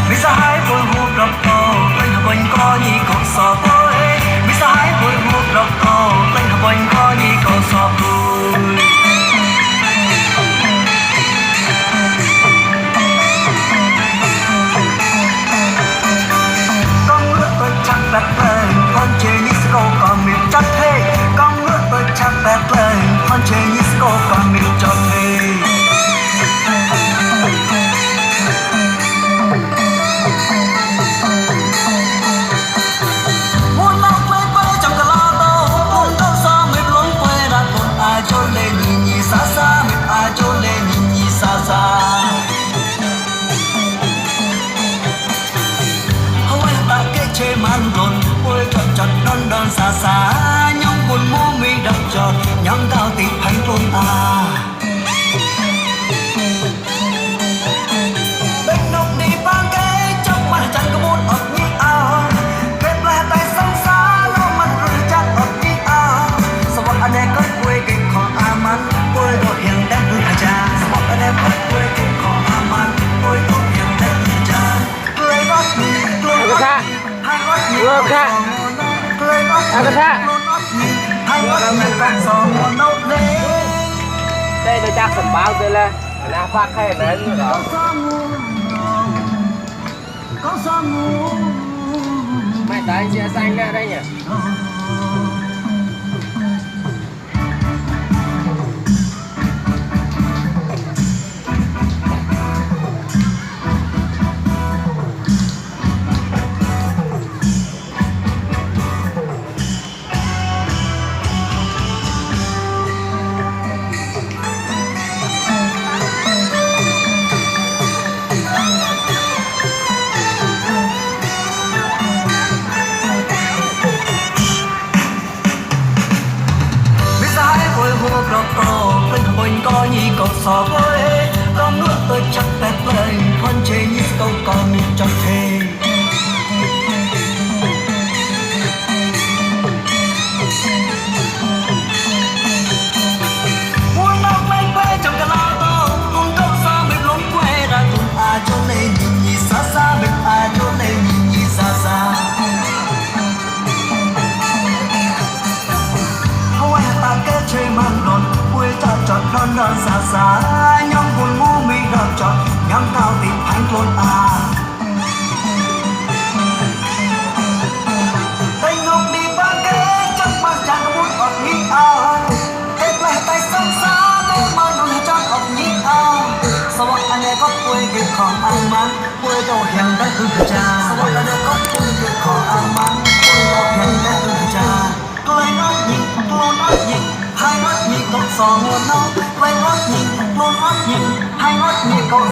bisa hai bồi hụt rập to lên hợp bánh có gì còn sọ tôi bisa hai bồi hụt rập to lên hợp bánh có gì còn sọ tôi con ngựa tôi chắc bẹt lên con chơi như sco còn miệng chắc thế con ngựa tôi chắc bẹt lên con chơi như sco còn miệng cho thế chế man đồn ôi chọn chọn đón đón xa xa nhóm buồn mua mi đập tròn nhóm cao tị hành tôn bên nóc đi vang cái trong mặt chẳng có một ập như kết là tay sông xa lo mặt rồi chắc ập như sao bọn anh em có quê kịch khó man quê đội hiền đẹp hơn cha sao bọn anh em có quê kịch khó man quê đội hiền đẹp hơn cha lấy gót mình luôn Được ạ. Được ạ. Đây tôi chắc sầm bao đây là phát hay đấy như đó. Mày tới xe xanh lên đây nhỉ? Mình có gì còn so với con nước tôi chắc bẹt lên con chơi như câu còn mình cho thế muốn nóc mấy quê trong cái lao to cùng câu xa mình lốn quê ra cùng cho nên nhìn xa xa mình cho nên nhìn xa xa không ai ta kết chơi mang đòn quê ta chọn đón đón xa xa nhóm buồn ngu mi đón chọn nhóm cao tìm hành tôn tay ngọc đi vang kế chắc mang chẳng có muốn ọt nghĩ kết lại tay sông xa lên mang đồn chắc ọt nghĩ sao bọn anh em có quê kịp khó ăn mắn quê đồ hiền đất hương cha sao bọn anh em có quê kịp khó ăn mắn quê đồ hiền đất hương cha tôi nói nhìn hai mắt nhìn con sò nguồn nó quay ngót nhìn luôn ngót nhìn hai ngót nhìn con